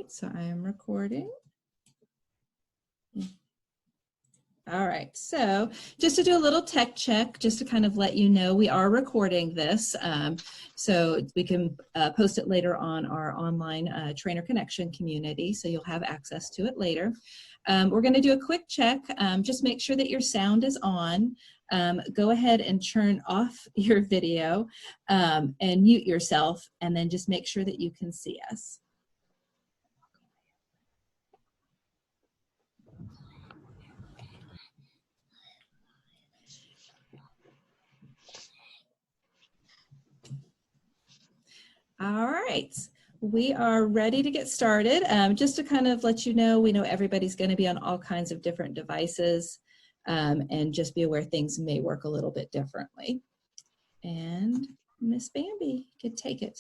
right, so I am recording. All right, so just to do a little tech check, just to kind of let you know, we are recording this, so we can post it later on our online Trainer Connection community, so you'll have access to it later. We're going to do a quick check. Just make sure that your sound is on. Go ahead and turn off your video and mute yourself, and then just make sure that you can see us. All right, we are ready to get started. Just to kind of let you know, we know everybody's going to be on all kinds of different devices, and just be aware things may work a little bit differently. And Miss Bambi could take it.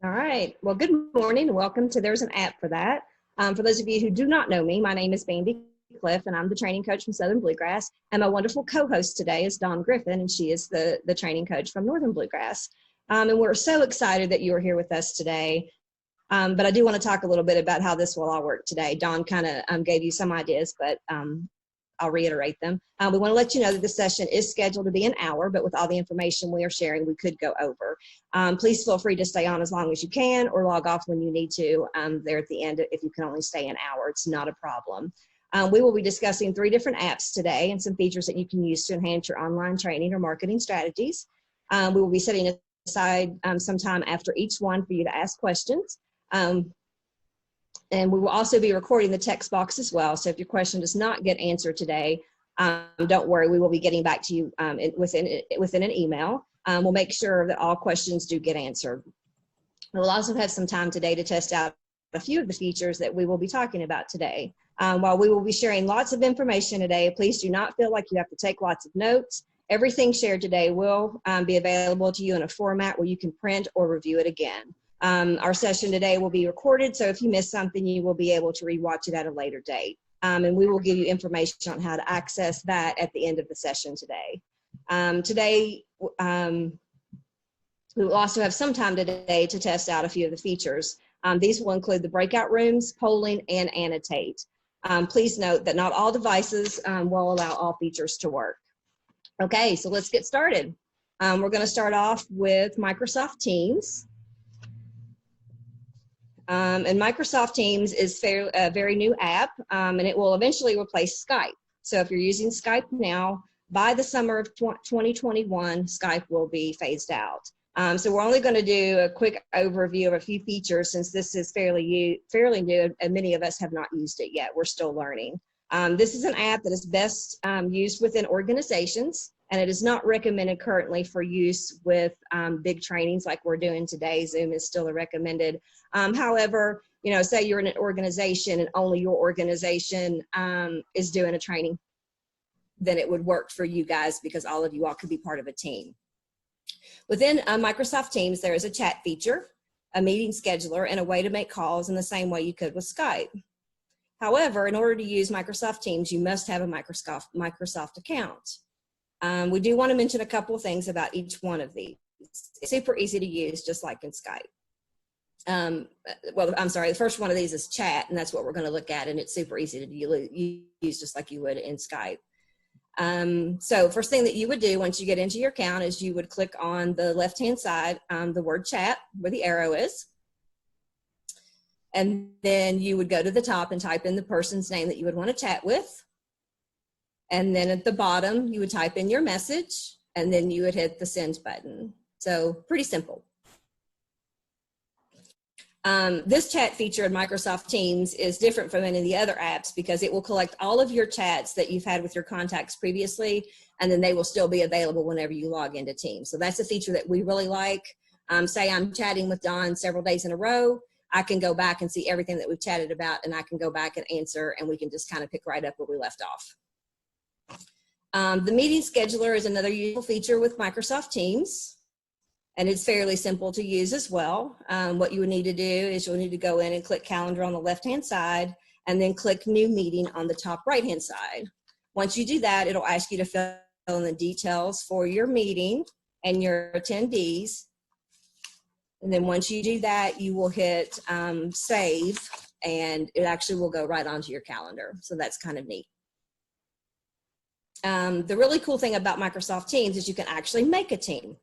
All right. Well, good morning and welcome to There's an App for That. For those of you who do not know me, my name is Bambi Cliff, and I'm the training coach from Southern Bluegrass. And my wonderful co-host today is Dawn Griffin, and she is the training coach from Northern Bluegrass. And we're so excited that you are here with us today. But I do want to talk a little bit about how this will all work today. Dawn kind of gave you some ideas, but I'll reiterate them. We want to let you know that the session is scheduled to be an hour, but with all the information we are sharing, we could go over. Please feel free to stay on as long as you can or log off when you need to there at the end. If you can only stay an hour, it's not a problem. We will be discussing 3 different apps today and some features that you can use to enhance your online training or marketing strategies. We will be setting aside some time after each one for you to ask questions. And we will also be recording the text box as well. So if your question does not get answered today, don't worry, we will be getting back to you within an email. We'll make sure that all questions do get answered. We'll also have some time today to test out a few of the features that we will be talking about today. While we will be sharing lots of information today, please do not feel like you have to take lots of notes. Everything shared today will be available to you in a format where you can print or review it again. Our session today will be recorded, so if you miss something, you will be able to rewatch it at a later date. And we will give you information on how to access that at the end of the session today. We will also have some time today to test out a few of the features. These will include the breakout rooms, polling, and annotate. Please note that not all devices will allow all features to work. Okay, so let's get started. We're going to start off with Microsoft Teams. And Microsoft Teams is a very new app, and it will eventually replace Skype. So if you're using Skype now, by the summer of 2021, Skype will be phased out. So we're only going to do a quick overview of a few features since this is fairly new and many of us have not used it yet. We're still learning. This is an app that is best used within organizations, and it is not recommended currently for use with big trainings like we're doing today. Zoom is still a recommended. However, you know, say you're in an organization and only your organization is doing a training, then it would work for you guys because all of you all could be part of a team. Within Microsoft Teams, there is a chat feature, a meeting scheduler, and a way to make calls in the same way you could with Skype. However, in order to use Microsoft Teams, you must have a Microsoft account. We do want to mention a couple of things about each one of these. It's super easy to use, just like in Skype. Well, I'm sorry, the first one of these is chat, and that's what we're going to look at, and it's super easy to use just like you would in Skype. So first thing that you would do once you get into your account is you would click on the left-hand side, the word chat, where the arrow is. And then you would go to the top and type in the person's name that you would want to chat with. And then at the bottom, you would type in your message, and then you would hit the send button. So pretty simple. This chat feature in Microsoft Teams is different from any of the other apps because it will collect all of your chats that you've had with your contacts previously, and then they will still be available whenever you log into Teams. So that's a feature that we really like. Say I'm chatting with Dawn several days in a row, I can go back and see everything that we've chatted about, and I can go back and answer, and we can just kind of pick right up where we left off. The meeting scheduler is another useful feature with Microsoft Teams, and it's fairly simple to use as well. What you would need to do is you'll need to go in and click calendar on the left-hand side, and then click new meeting on the top right-hand side. Once you do that, it'll ask you to fill in the details for your meeting and your attendees. And then once you do that, you will hit save, and it actually will go right onto your calendar. So that's kind of neat. The really cool thing about Microsoft Teams is you can actually make a team.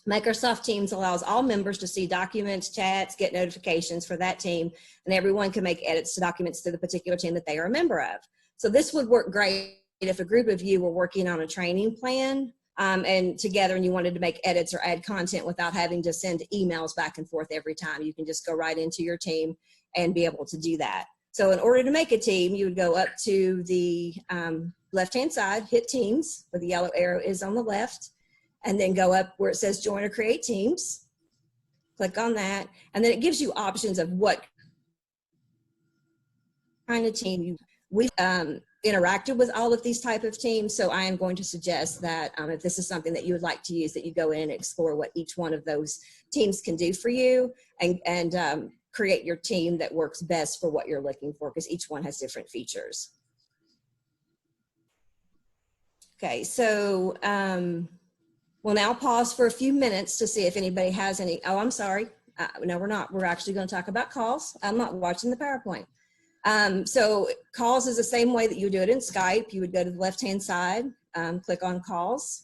Microsoft Teams allows all members to see documents, chats, get notifications for that team, and everyone can make edits to documents to the particular team that they are a member of. So this would work great if a group of you were working on a training plan and together, and you wanted to make edits or add content without having to send emails back and forth every time. You can just go right into your team and be able to do that. So in order to make a team, you would go up to the left-hand side, hit Teams, where the yellow arrow is on the left, and then go up where it says Join or Create Teams. Click on that, and then it gives you options of what kind of team we've interacted with all of these type of teams, so I am going to suggest that if this is something that you would like to use, that you go in and explore what each one of those teams can do for you, and create your team that works best for what you're looking for, because each one has different features. Okay, so we'll now pause for a few minutes to see if anybody has any. Oh, I'm sorry. No, we're not. We're actually going to talk about calls. I'm not watching the PowerPoint. So calls is the same way that you would do it in Skype. You would go to the left-hand side, click on calls.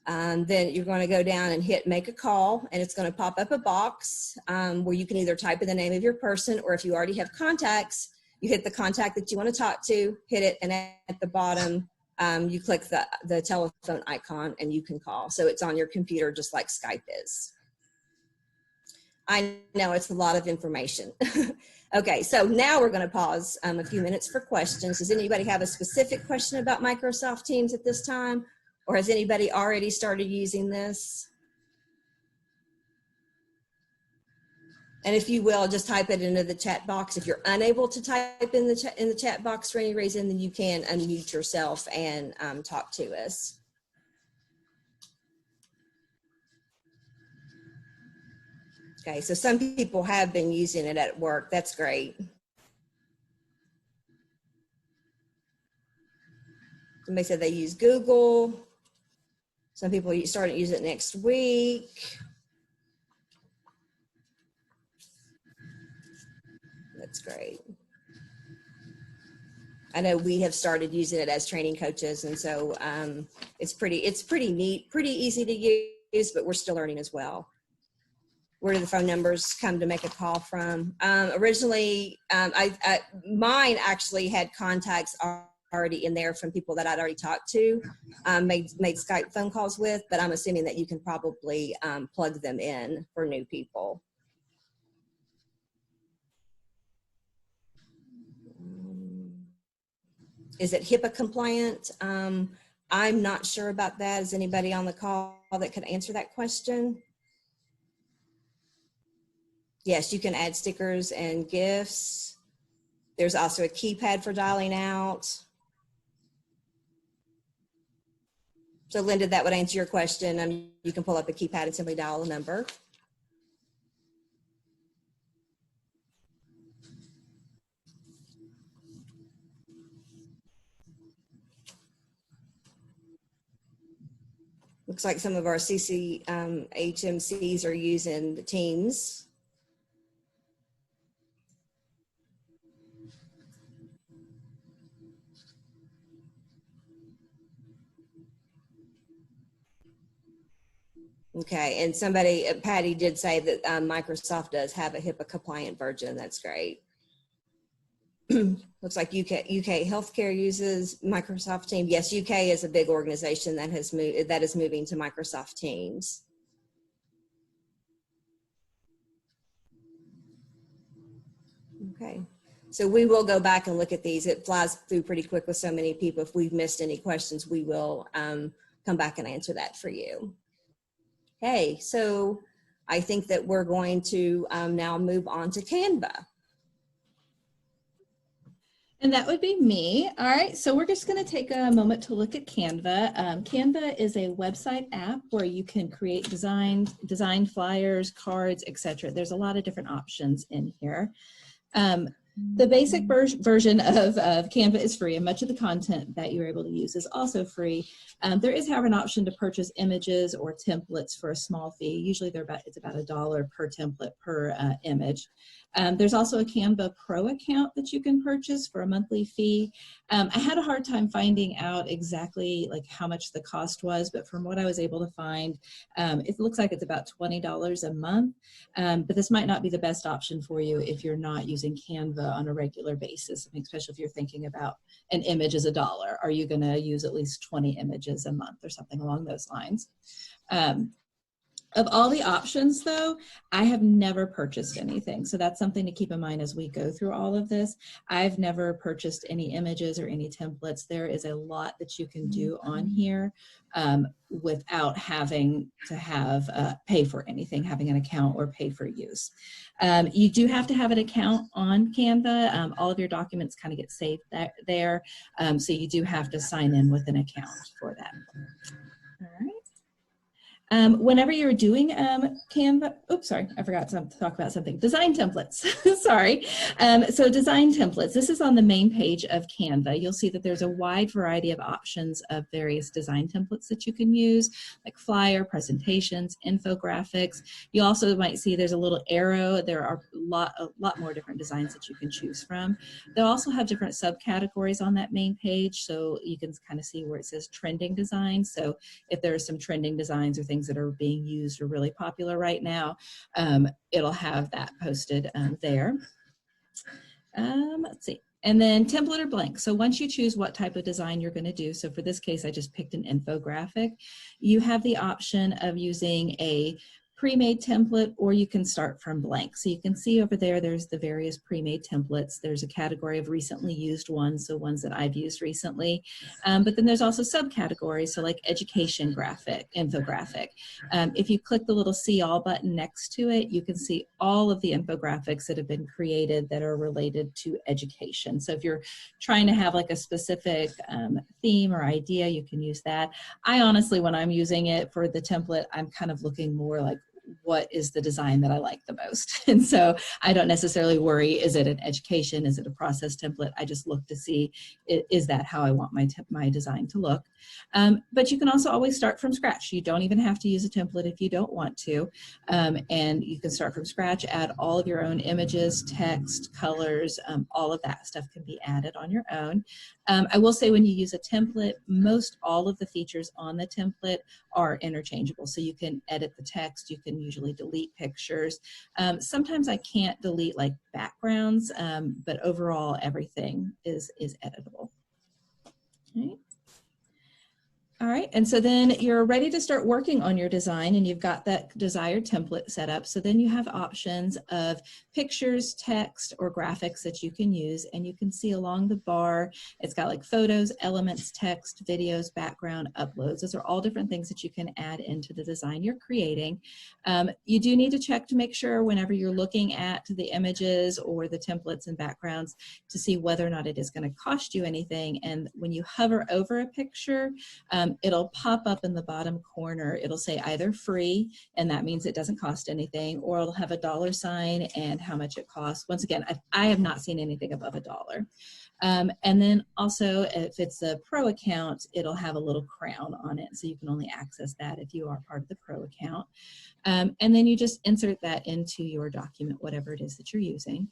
Then you're going to go down and hit make a call, and it's going to pop up a box where you can either type in the name of your person, or if you already have contacts, you hit the contact that you want to talk to, hit it, and at the bottom, you click the telephone icon and you can call. So it's on your computer just like Skype is. I know it's a lot of information. Okay, so now we're going to pause a few minutes for questions. Does anybody have a specific question about Microsoft Teams at this time? Or has anybody already started using this? And if you will, just type it into the chat box. If you're unable to type in the chat box for any reason, then you can unmute yourself and talk to us. Okay, so some people have been using it at work. That's great. Somebody said they use Google. Some people started using it next week. That's great. I know we have started using it as training coaches, and so it's pretty neat, pretty easy to use, but we're still learning as well. Where do the phone numbers come to make a call from? Originally, mine actually had contacts already in there from people that I'd already talked to, made Skype phone calls with, but I'm assuming that you can probably plug them in for new people. Is it HIPAA compliant? I'm not sure about that. Is anybody on the call that could answer that question? Yes, you can add stickers and GIFs. There's also a keypad for dialing out. So Linda, that would answer your question. You can pull up a keypad and simply dial a number. Looks like some of our HMCs are using the Teams. Okay, and somebody, Patty did say that Microsoft does have a HIPAA compliant version. That's great. Looks like UK Healthcare uses Microsoft Teams. Yes, UK is a big organization that has moved, that is moving to Microsoft Teams. Okay, so we will go back and look at these. It flies through pretty quick with so many people. If we've missed any questions, we will come back and answer that for you. Okay, so I think that we're going to now move on to Canva. And that would be me. All right, so we're just going to take a moment to look at Canva. Canva is a website app where you can create design flyers, cards, etc. There's a lot of different options in here. The basic version of Canva is free, and much of the content that you're able to use is also free. There is, however, an option to purchase images or templates for a small fee. Usually it's about $1 per template per image. There's also a Canva Pro account that you can purchase for a monthly fee. I had a hard time finding out exactly like how much the cost was, but from what I was able to find, it looks like it's about $20 a month. But this might not be the best option for you if you're not using Canva on a regular basis, especially if you're thinking about an image as $1. Are you going to use at least 20 images a month or something along those lines? Of all the options though, I have never purchased anything. So that's something to keep in mind as we go through all of this. I've never purchased any images or any templates. There is a lot that you can do on here without having to have pay for anything, having an account or pay for use. You do have to have an account on Canva. All of your documents kind of get saved there. So you do have to sign in with an account for that. All right. Whenever you're doing Canva, oops, sorry, I forgot to talk about something. Design templates, sorry. So design templates, this is on the main page of Canva. You'll see that there's a wide variety of options of various design templates that you can use, like flyer, presentations, infographics. You also might see there's a little arrow. There are a lot more different designs that you can choose from. They'll also have different subcategories on that main page, so you can kind of see where it says trending designs. So if there are some trending designs or things that are being used or really popular right now, it'll have that posted there. Let's see. And then template or blank. So once you choose what type of design you're going to do, so for this case, I just picked an infographic, you have the option of using a pre-made template, or you can start from blank. So you can see over there, there's the various pre-made templates. There's a category of recently used ones, so ones that I've used recently. But then there's also subcategories, so like education graphic, infographic. If you click the little see all button next to it, you can see all of the infographics that have been created that are related to education. So if you're trying to have like a specific theme or idea, you can use that. I honestly, when I'm using it for the template, I'm kind of looking more like, what is the design that I like the most? And so I don't necessarily worry, is it an education? Is it a process template? I just look to see, is that how I want my design to look? But you can also always start from scratch. You don't even have to use a template if you don't want to. And you can start from scratch, add all of your own images, text, colors, all of that stuff can be added on your own. I will say when you use a template, most all of the features on the template are interchangeable. So you can edit the text, you can usually delete pictures. Sometimes I can't delete like backgrounds, but overall everything is editable. Okay. All right, and so then you're ready to start working on your design and you've got that desired template set up. So then you have options of pictures, text, or graphics that you can use. And you can see along the bar, it's got like photos, elements, text, videos, background, uploads. Those are all different things that you can add into the design you're creating. You do need to check to make sure whenever you're looking at the images or the templates and backgrounds to see whether or not it is going to cost you anything. And when you hover over a picture, it'll pop up in the bottom corner. It'll say either free, and that means it doesn't cost anything, or it'll have a $ and how much it costs. Once again, I have not seen anything above $1. And then also, if it's a pro account, it'll have a little crown on it, so you can only access that if you are part of the pro account. And then you just insert that into your document, whatever it is that you're using.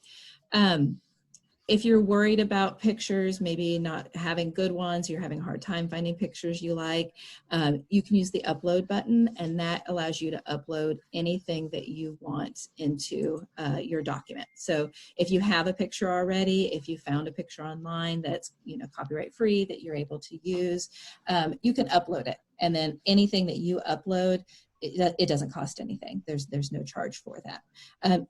If you're worried about pictures, maybe not having good ones, you're having a hard time finding pictures you like, you can use the upload button, and that allows you to upload anything that you want into your document. So if you have a picture already, if you found a picture online that's copyright free that you're able to use, you can upload it. And then anything that you upload, it doesn't cost anything. There's no charge for that.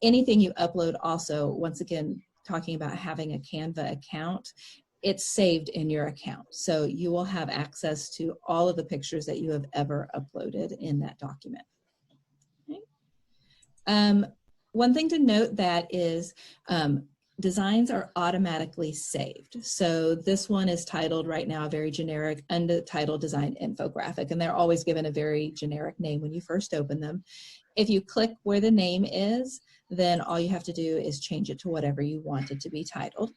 Anything you upload also, once again, talking about having a Canva account, it's saved in your account. So you will have access to all of the pictures that you have ever uploaded in that document. Okay. One thing to note that is designs are automatically saved. So this one is titled right now a very generic untitled design infographic, and they're always given a very generic name when you first open them. If you click where the name is, then all you have to do is change it to whatever you want it to be titled.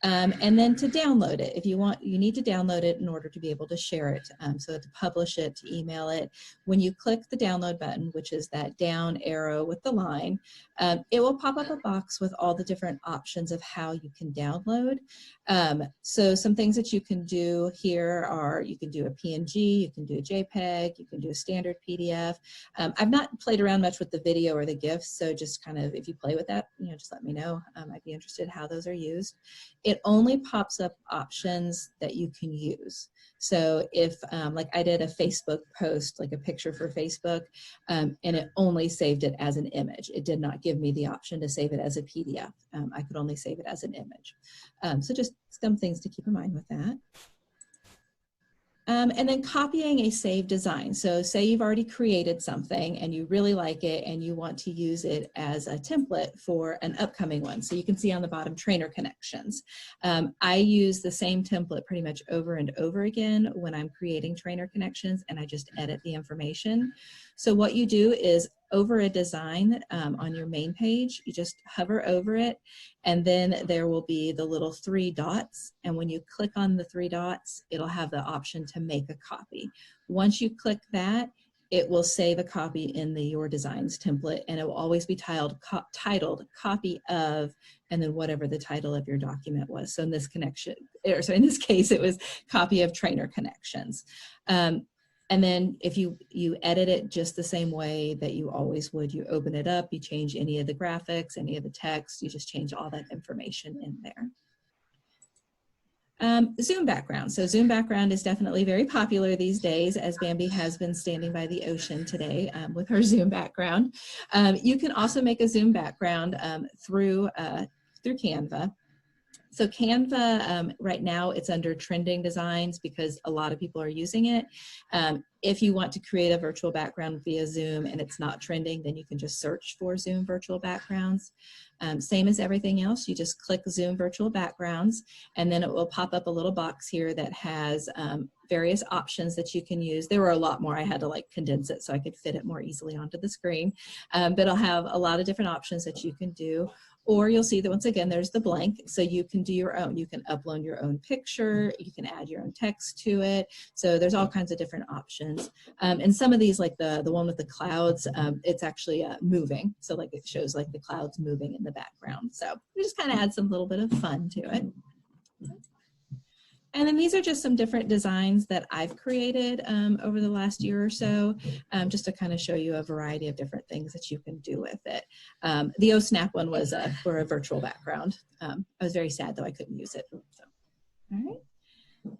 And then to download it, if you want, you need to download it in order to be able to share it. So to publish it, to email it, when you click the download button, which is that down arrow with the line, it will pop up a box with all the different options of how you can download. So some things that you can do here are, you can do a PNG, you can do a JPEG, you can do a standard PDF. I've not played around much with the video or the GIFs, so just kind of, if you play with that, just let me know. I'd be interested how those are used. It only pops up options that you can use. So if, like I did a Facebook post, like a picture for Facebook, and it only saved it as an image. It did not give me the option to save it as a PDF. I could only save it as an image. So just some things to keep in mind with that. And then copying a saved design. So say you've already created something and you really like it and you want to use it as a template for an upcoming one. So you can see on the bottom, trainer connections. I use the same template pretty much over and over again when I'm creating trainer connections, and I just edit the information. So what you do is, over a design on your main page, you just hover over it, and then there will be the little 3 dots. And when you click on the 3 dots, it'll have the option to make a copy. Once you click that, it will save a copy in the Your Designs template, and it will always be titled copy of, and then whatever the title of your document was. So in this in this case, it was copy of trainer connections. And then if you edit it just the same way that you always would, you open it up, you change any of the graphics, any of the text, you just change all that information in there. Zoom background. So Zoom background is definitely very popular these days, as Bambi has been standing by the ocean today with her Zoom background. You can also make a Zoom background through Canva. So Canva, right now it's under trending designs because a lot of people are using it. If you want to create a virtual background via Zoom and it's not trending, then you can just search for Zoom virtual backgrounds. Same as everything else, you just click Zoom virtual backgrounds, and then it will pop up a little box here that has various options that you can use. There were a lot more. I had to like condense it so I could fit it more easily onto the screen. But it'll have a lot of different options that you can do. Or you'll see that once again, there's the blank. So you can do your own. You can upload your own picture. You can add your own text to it. So there's all kinds of different options. And some of these, like the one with the clouds, it's actually moving. So like it shows like the clouds moving in the background. So we just kind of add some little bit of fun to it. And then these are just some different designs that I've created over the last year or so, just to kind of show you a variety of different things that you can do with it. The OSNAP one was for a virtual background. I was very sad though I couldn't use it. So, all right.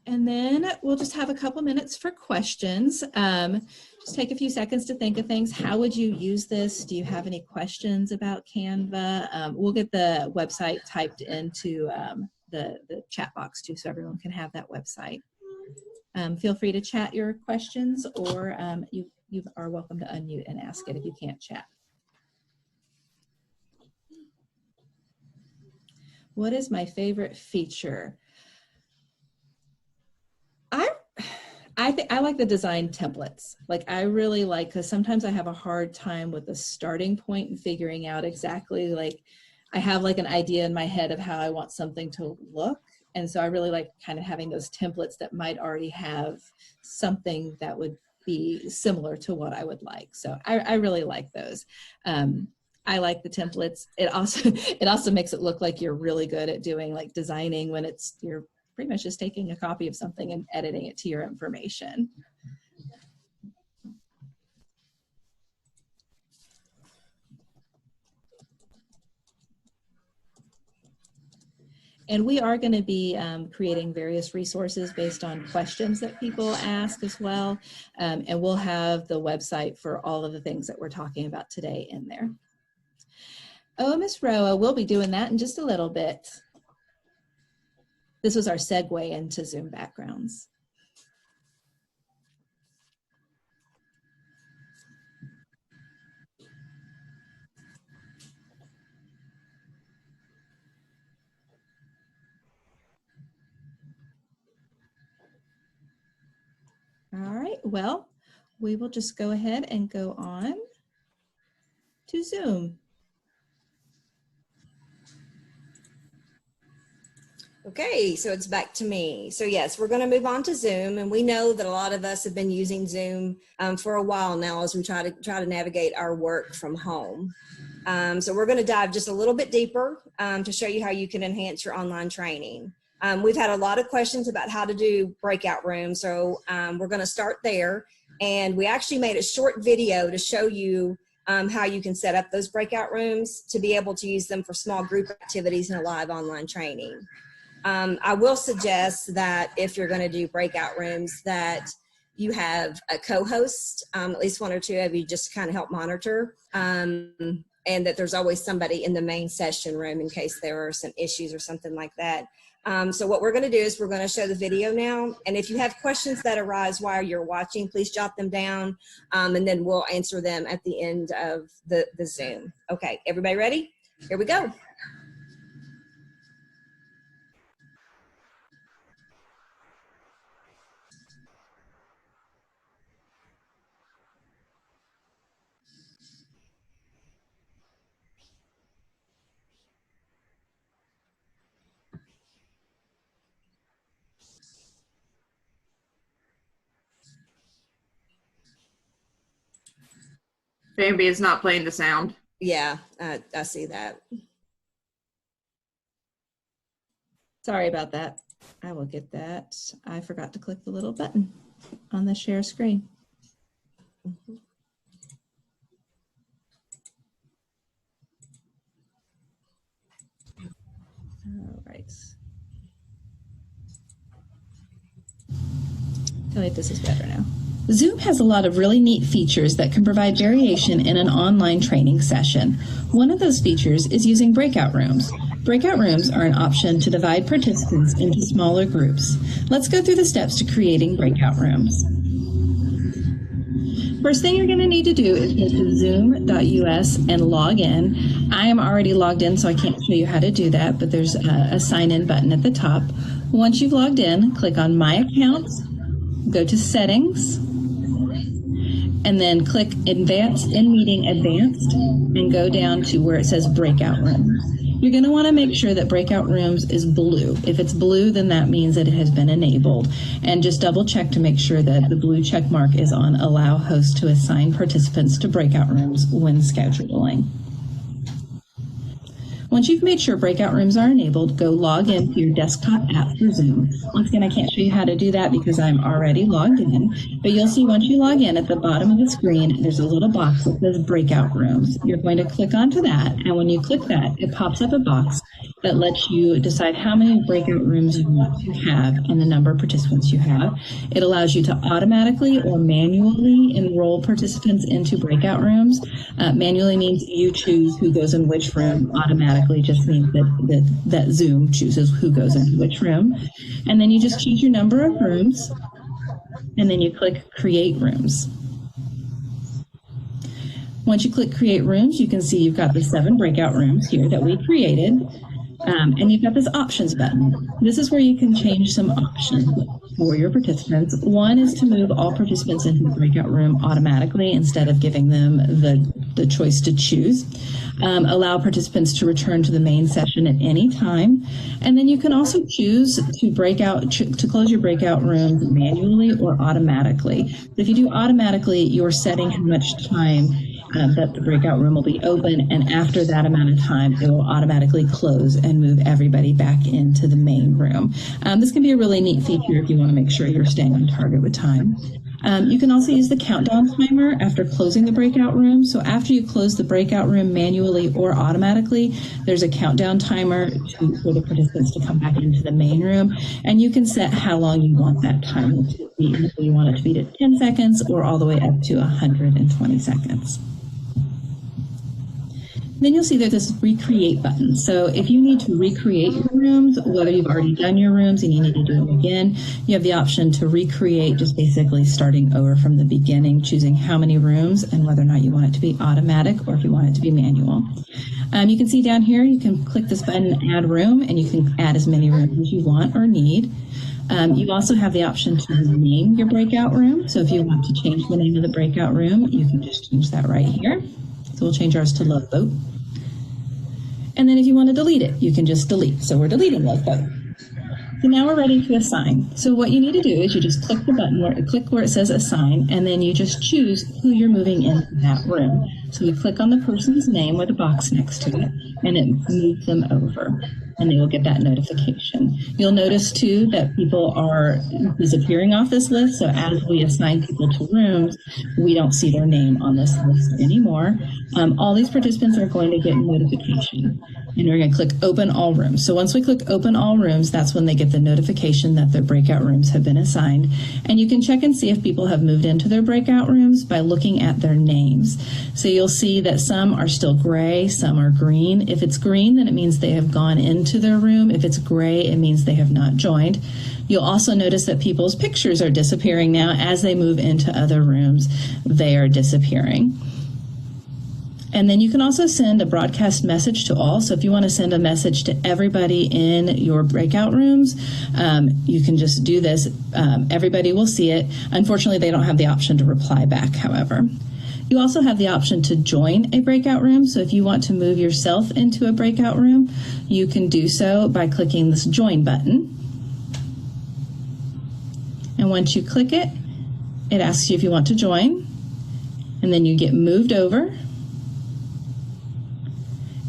And then we'll just have a couple minutes for questions. Just take a few seconds to think of things. How would you use this? Do you have any questions about Canva? We'll get the website typed into the chat box too, so everyone can have that website. Feel free to chat your questions, or you are welcome to unmute and ask it if you can't chat. What is my favorite feature? I like the design templates. Like I really like, because sometimes I have a hard time with the starting point and figuring out exactly, like I have like an idea in my head of how I want something to look. And so I really like kind of having those templates that might already have something that would be similar to what I would like. So I really like those. I like the templates. It also makes it look like you're really good at doing like designing when you're pretty much just taking a copy of something and editing it to your information. And we are going to be creating various resources based on questions that people ask as well. And we'll have the website for all of the things that we're talking about today in there. Oh, Ms. Roa, we'll be doing that in just a little bit. This was our segue into Zoom backgrounds. All right, well, we will just go ahead and go on to Zoom. Okay, so it's back to me. So yes, we're going to move on to Zoom, and we know that a lot of us have been using Zoom for a while now as we try to navigate our work from home. So we're going to dive just a little bit deeper to show you how you can enhance your online training. We've had a lot of questions about how to do breakout rooms, so we're going to start there. And we actually made a short video to show you how you can set up those breakout rooms to be able to use them for small group activities and a live online training. I will suggest that if you're going to do breakout rooms that you have a co-host, at least one or two of you, just to kind of help monitor, and that there's always somebody in the main session room in case there are some issues or something like that. So what we're going to do is we're going to show the video now, and if you have questions that arise while you're watching, please jot them down, and then we'll answer them at the end of the Zoom. Okay, everybody ready? Here we go. Bambi is not playing the sound. Yeah, I see that. Sorry about that. I will get that. I forgot to click the little button on the share screen. All right. Tell me if this is better now. Zoom has a lot of really neat features that can provide variation in an online training session. One of those features is using breakout rooms. Breakout rooms are an option to divide participants into smaller groups. Let's go through the steps to creating breakout rooms. First thing you're going to need to do is go to zoom.us and log in. I am already logged in, so I can't show you how to do that, but there's a sign-in button at the top. Once you've logged in, click on My Account, go to Settings, and then click Advanced in Meeting Advanced and go down to where it says Breakout Rooms. You're going to want to make sure that Breakout Rooms is blue. If it's blue, then that means that it has been enabled. And just double check to make sure that the blue check mark is on Allow Host to assign participants to breakout rooms when scheduling. Once you've made sure breakout rooms are enabled, go log into your desktop app for Zoom. Once again, I can't show you how to do that because I'm already logged in, but you'll see once you log in at the bottom of the screen, there's a little box that says breakout rooms. You're going to click onto that, and when you click that, it pops up a box that lets you decide how many breakout rooms you want to have and the number of participants you have. It allows you to automatically or manually enroll participants into breakout rooms. Manually means you choose who goes in which room. Automatically just means that Zoom chooses who goes into which room. And then you just choose your number of rooms, and then you click Create Rooms. Once you click Create Rooms, you can see you've got the 7 breakout rooms here that we created. And you've got this options button. This is where you can change some options for your participants. One is to move all participants into the breakout room automatically instead of giving them the choice to choose. Allow participants to return to the main session at any time. And then you can also choose to close your breakout rooms manually or automatically. If you do automatically, you're setting how much time that the breakout room will be open, and after that amount of time, it will automatically close and move everybody back into the main room. This can be a really neat feature if you want to make sure you're staying on target with time. You can also use the countdown timer after closing the breakout room. So after you close the breakout room manually or automatically, there's a countdown timer for the participants to come back into the main room. And you can set how long you want that timer to be. If you want it to be to 10 seconds or all the way up to 120 seconds. Then you'll see there's this recreate button. So if you need to recreate your rooms, whether you've already done your rooms and you need to do them again, you have the option to recreate, just basically starting over from the beginning, choosing how many rooms and whether or not you want it to be automatic or if you want it to be manual. You can see down here, you can click this button, add room, and you can add as many rooms as you want or need. You also have the option to rename your breakout room. So if you want to change the name of the breakout room, you can just change that right here. So we'll change ours to Love Boat. And then if you want to delete it, you can just delete. So we're deleting Love Boat. So now we're ready to assign. So what you need to do is you just click the button click where it says assign, and then you just choose who you're moving into that room. So you click on the person's name with a box next to it, and it moves them over, and they will get that notification. You'll notice too that people are disappearing off this list. So as we assign people to rooms, we don't see their name on this list anymore. All these participants are going to get notification, and we're going to click open all rooms. So once we click open all rooms, that's when they get the notification that their breakout rooms have been assigned. And you can check and see if people have moved into their breakout rooms by looking at their names. So you'll see that some are still gray, some are green. If it's green, then it means they have gone into their room. If it's gray, it means they have not joined. You'll also notice that people's pictures are disappearing now. As they move into other rooms, they are disappearing. And then you can also send a broadcast message to all. So if you want to send a message to everybody in your breakout rooms, you can just do this. Everybody will see it. Unfortunately, they don't have the option to reply back, however. You also have the option to join a breakout room. So if you want to move yourself into a breakout room, you can do so by clicking this join button. And once you click it, it asks you if you want to join. And then you get moved over.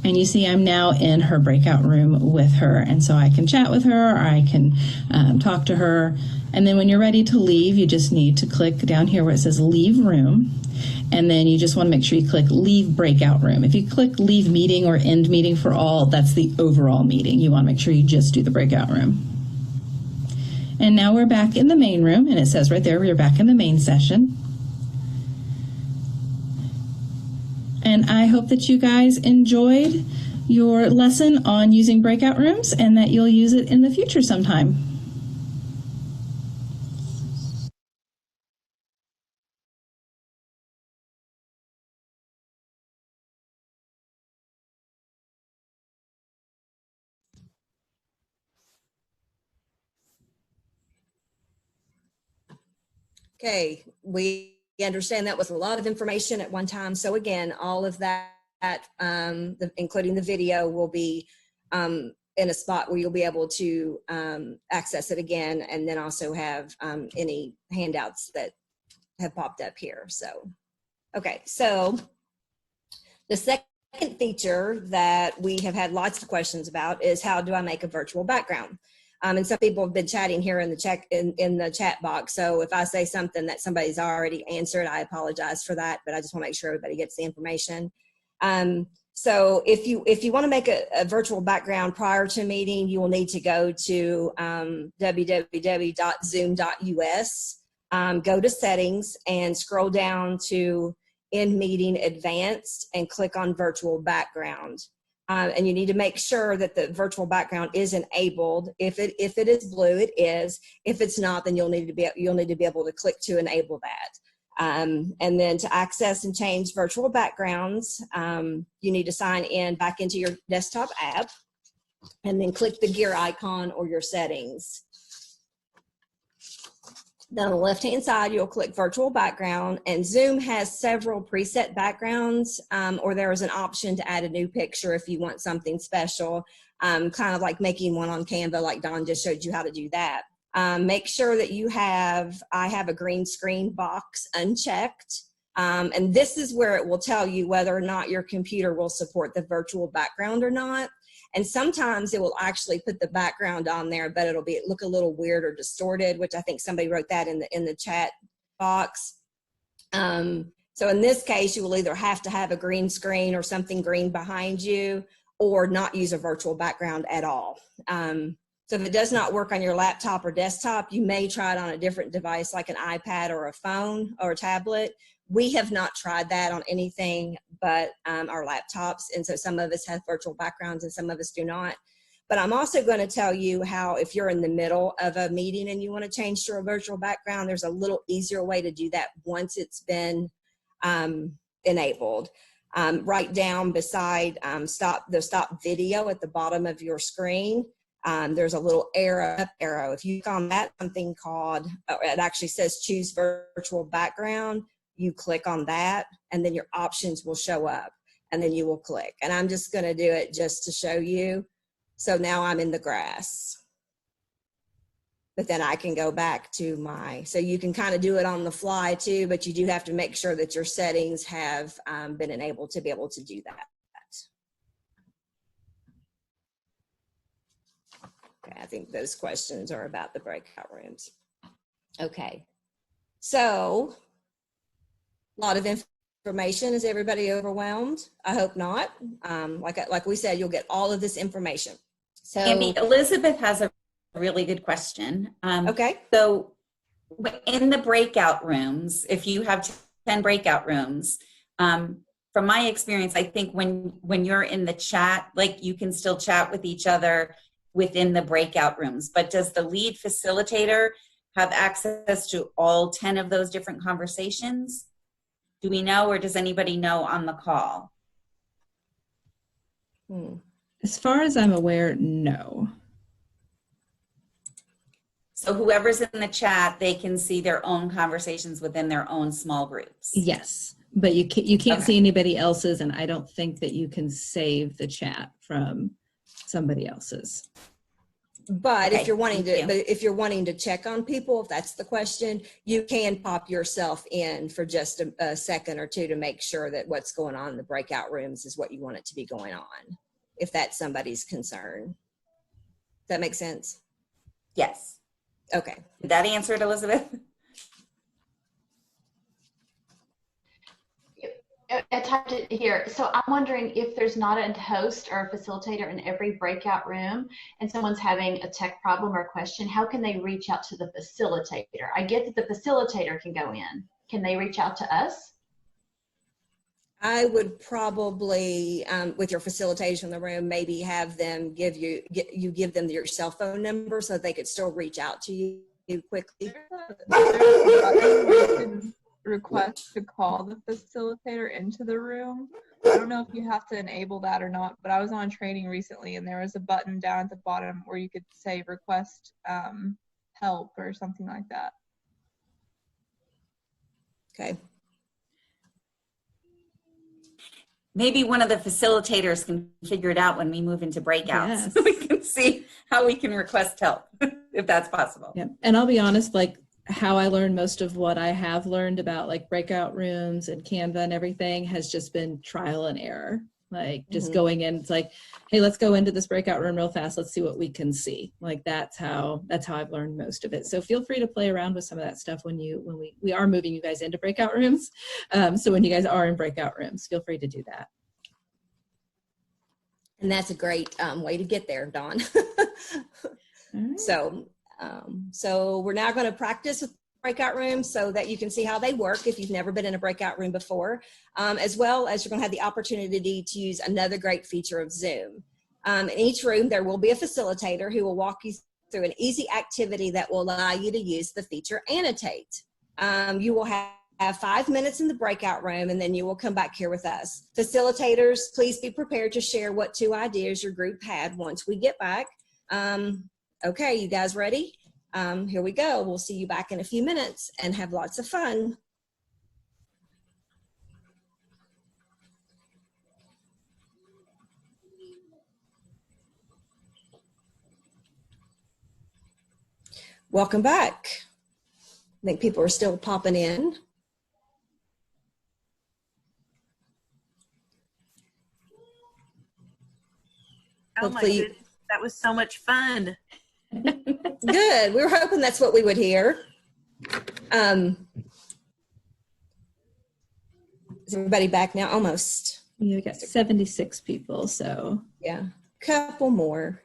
And you see I'm now in her breakout room with her. And so I can chat with her, or I can talk to her. And then when you're ready to leave, you just need to click down here where it says leave room. And then you just want to make sure you click leave breakout room. If you click leave meeting or end meeting for all, that's the overall meeting. You want to make sure you just do the breakout room. And now we're back in the main room, and it says right there, we're back in the main session. And I hope that you guys enjoyed your lesson on using breakout rooms and that you'll use it in the future sometime. Okay, we understand that was a lot of information at one time. So again, all of that, including the video, will be in a spot where you'll be able to access it again, and then also have any handouts that have popped up here. So, okay, so the second feature that we have had lots of questions about is how do I make a virtual background? And some people have been chatting here in the chat box. So if I say something that somebody's already answered, I apologize for that, but I just want to make sure everybody gets the information. So if you want to make a virtual background prior to a meeting, you will need to go to www.zoom.us, go to settings and scroll down to in meeting advanced and click on virtual background. And you need to make sure that the virtual background is enabled. If it is blue, it is. If it's not, then you'll need to be able to click to enable that. And then to access and change virtual backgrounds, you need to sign in back into your desktop app, and then click the gear icon or your settings. Then on the left-hand side, you'll click virtual background, and Zoom has several preset backgrounds, or there is an option to add a new picture if you want something special, kind of like making one on Canva, like Don just showed you how to do that. Make sure that I have a green screen box unchecked, and this is where it will tell you whether or not your computer will support the virtual background or not. And sometimes it will actually put the background on there, but it'll look a little weird or distorted, which I think somebody wrote that in the chat box. So in this case, you will either have to have a green screen or something green behind you, or not use a virtual background at all. So if it does not work on your laptop or desktop, you may try it on a different device like an iPad or a phone or a tablet. We have not tried that on anything but our laptops, and so some of us have virtual backgrounds and some of us do not. But I'm also going to tell you how, if you're in the middle of a meeting and you want to change to a virtual background, there's a little easier way to do that once it's been enabled. Right down beside the stop video at the bottom of your screen, there's a little up arrow. If you click on that, something called, it actually says choose virtual background. You click on that, and then your options will show up, and then you will click. And I'm just going to do it just to show you. So now I'm in the grass. but then I can go back to so you can kind of do it on the fly too, but you do have to make sure that your settings have been enabled to be able to do that. Okay, I think those questions are about the breakout rooms. Okay, so a lot of information. Is everybody overwhelmed? I hope not. Like we said, you'll get all of this information. So Amy, Elizabeth has a really good question. Okay. So in the breakout rooms, if you have 10 breakout rooms, from my experience, I think when you're in the chat, like you can still chat with each other within the breakout rooms, but does the lead facilitator have access to all 10 of those different conversations? Do we know, or does anybody know on the call? As far as I'm aware, no. So whoever's in the chat, they can see their own conversations within their own small groups. Yes, but you can't Okay. see anybody else's, and I don't think that you can save the chat from somebody else's. But Okay, if you're wanting thank to, you. but if you're wanting to check on people, if that's the question, you can pop yourself in for just a second or two to make sure that what's going on in the breakout rooms is what you want it to be going on, if that's somebody's concern. Does that make sense? Yes. Okay. Did that answer it, Elizabeth? I typed it here. So I'm wondering if there's not a host or a facilitator in every breakout room and someone's having a tech problem or question, how can they reach out to the facilitator? I get that the facilitator can go in. Can they reach out to us? I would probably, with your facilitators in the room, maybe have them give them your cell phone number so they could still reach out to you quickly. There's a button where you can request to call the facilitator into the room. I don't know if you have to enable that or not, but I was on training recently and there was a button down at the bottom where you could say request help or something like that. Okay. Maybe one of the facilitators can figure it out when we move into breakouts. Yes. So we can see how we can request help, if that's possible. Yeah, and I'll be honest, like how I learned most of what I have learned about like breakout rooms and Canva and everything has just been trial and error. Like just going in, it's like, hey, let's go into this breakout room real fast. Let's see what we can see. Like that's how I've learned most of it. So feel free to play around with some of that stuff when we are moving you guys into breakout rooms. So when you guys are in breakout rooms, feel free to do that. And that's a great way to get there, Dawn. Right. So we're now going to practice with breakout rooms so that you can see how they work if you've never been in a breakout room before, as well as you're going to have the opportunity to use another great feature of Zoom. In each room, there will be a facilitator who will walk you through an easy activity that will allow you to use the feature Annotate. You will have 5 minutes in the breakout room, and then you will come back here with us. Facilitators, please be prepared to share what 2 ideas your group had once we get back. Okay, you guys ready? Here we go. We'll see you back in a few minutes and have lots of fun. Welcome back. I think people are still popping in. Oh my Hopefully- goodness, that was so much fun. Good. We were hoping that's what we would hear. Is everybody back now? Almost. You got 76 people, so Yeah. Couple more.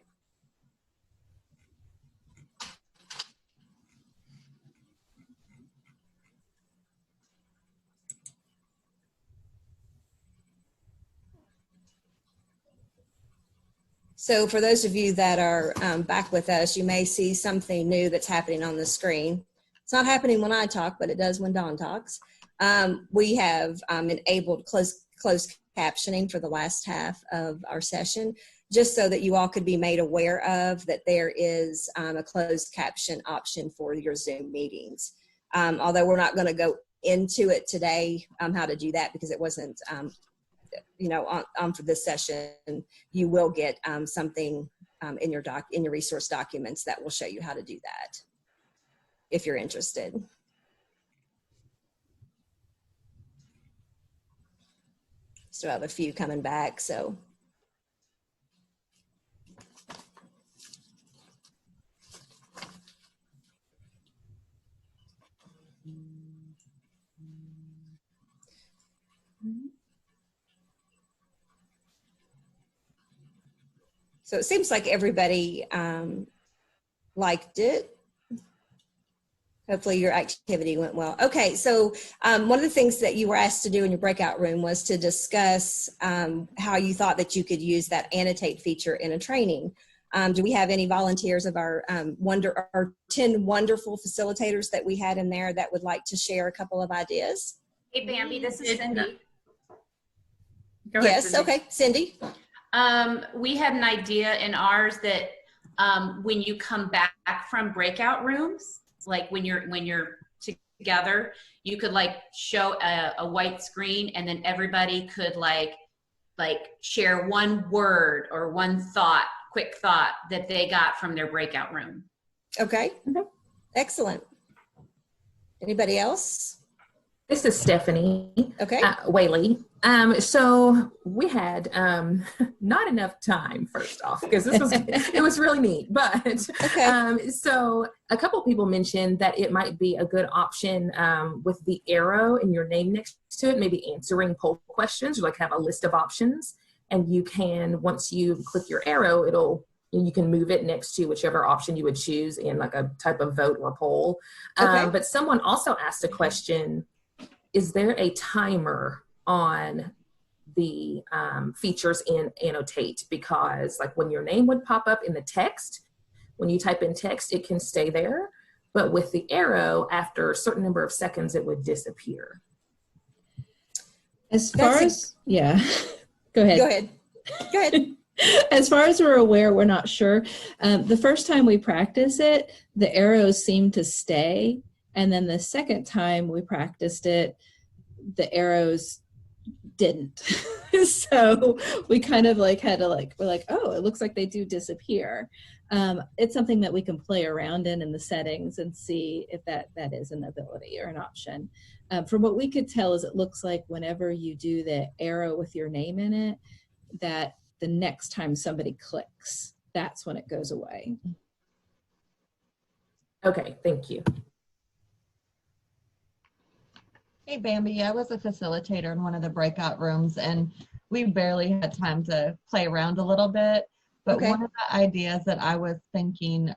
So for those of you that are back with us, you may see something new that's happening on the screen. It's not happening when I talk, but it does when Dawn talks. We have enabled closed captioning for the last half of our session, just so that you all could be made aware of that there is a closed caption option for your Zoom meetings. Although we're not going to go into it today, how to do that, because it wasn't on for this session. You will get something in your resource documents that will show you how to do that. if you're interested. Still have a few coming back, so. So it seems like everybody liked it. Hopefully your activity went well. Okay, so one of the things that you were asked to do in your breakout room was to discuss how you thought that you could use that annotate feature in a training. Do we have any volunteers of our 10 wonderful facilitators that we had in there that would like to share a couple of ideas? Hey Bambi, this is Cindy. Go ahead, Yes, Cindy. okay, Cindy. We had an idea in ours that when you come back from breakout rooms, like when you're together, you could like show a white screen, and then everybody could like share one word or one thought, quick thought that they got from their breakout room. Okay, excellent. Anybody else? This is Stephanie Okay. Whaley. So we had not enough time, first off, because it was really neat. But Okay. so a couple people mentioned that it might be a good option with the arrow and your name next to it, maybe answering poll questions, or like have a list of options. And you can, once you click your arrow, you can move it next to whichever option you would choose in like a type of vote or poll. Okay. But someone also asked a question, is there a timer on the features in Annotate? Because like when your name would pop up in the text, when you type in text, it can stay there. But with the arrow, after a certain number of seconds, it would disappear. As far as, yeah, go ahead. Go ahead. Go ahead. As far as we're aware, we're not sure. The first time we practiced it, the arrows seemed to stay. And then the second time we practiced it, the arrows didn't. So we kind of like had to we're like, oh, it looks like they do disappear. It's something that we can play around in the settings and see if that is an ability or an option. From what we could tell is it looks like whenever you do the arrow with your name in it, that the next time somebody clicks, that's when it goes away. Okay, thank you. Hey Bambi, I was a facilitator in one of the breakout rooms, and we barely had time to play around a little bit. But Okay. one of the ideas that I was thinking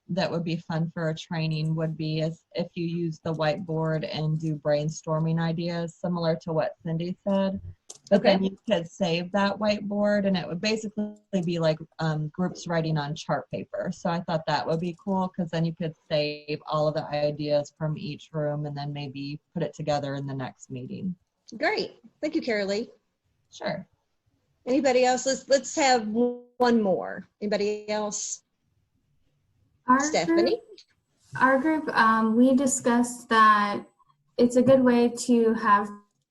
that would be fun for a training would be is if you use the whiteboard and do brainstorming ideas, similar to what Cindy said. But then you could save that whiteboard, and it would basically be like groups writing on chart paper. So I thought that would be cool, because then you could save all of the ideas from each room and then maybe put it together in the next meeting. Great. Thank you, Carolee. Sure. Anybody else? Let's have one more. Anybody else? Stephanie? Our group, we discussed that it's a good way to have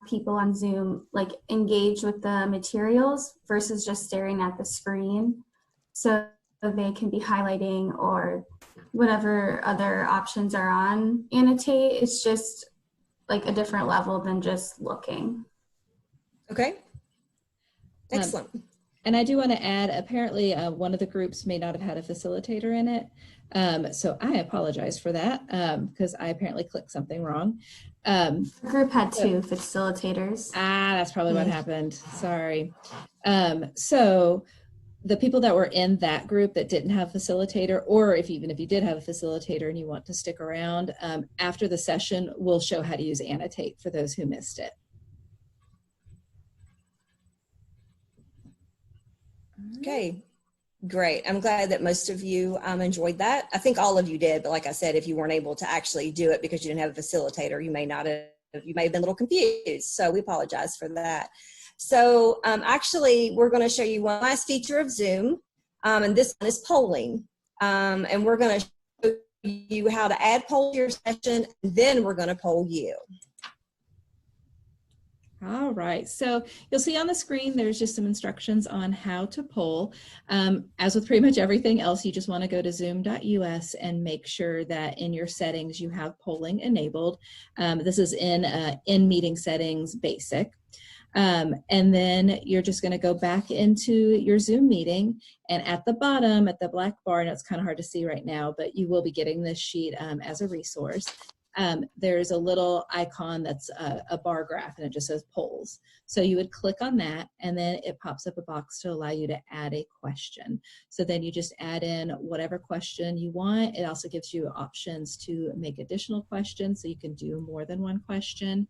people on Zoom like engage with the materials versus just staring at the screen. So they can be highlighting or whatever other options are on Annotate. It's just like a different level than just looking. Okay. Excellent. And I do want to add, apparently one of the groups may not have had a facilitator in it. So I apologize for that because I apparently clicked something wrong. The group had 2 facilitators. That's probably what happened. Sorry. So the people that were in that group that didn't have facilitator, or even if you did have a facilitator and you want to stick around, after the session, we'll show how to use Annotate for those who missed it. Okay, great. I'm glad that most of you enjoyed that. I think all of you did, but like I said, if you weren't able to actually do it because you didn't have a facilitator, you may have been a little confused. So we apologize for that. So actually, we're going to show you one last feature of Zoom, and this one is polling. And we're going to show you how to add poll to your session, and then we're going to poll you. All right, so you'll see on the screen, there's just some instructions on how to poll. As with pretty much everything else, you just want to go to zoom.us and make sure that in your settings you have polling enabled. This is in meeting settings basic. And then you're just going to go back into your Zoom meeting, and at the bottom, at the black bar, and it's kind of hard to see right now, but you will be getting this sheet as a resource. There's a little icon that's a bar graph, and it just says polls. So you would click on that, and then it pops up a box to allow you to add a question. So then you just add in whatever question you want. It also gives you options to make additional questions, so you can do more than one question.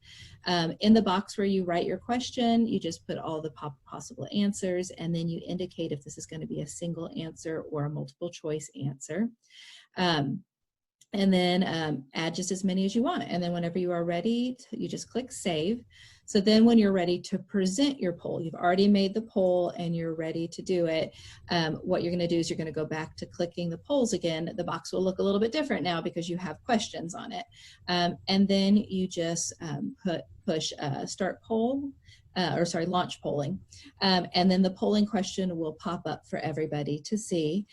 In the box where you write your question, you just put all the possible answers, and then you indicate if this is going to be a single answer or a multiple choice answer. And then add just as many as you want. And then whenever you are ready, you just click save. So then when you're ready to present your poll, you've already made the poll and you're ready to do it, what you're gonna do is you're gonna go back to clicking the polls again. The box will look a little bit different now because you have questions on it. And then you just push start poll, launch polling. And then the polling question will pop up for everybody to see.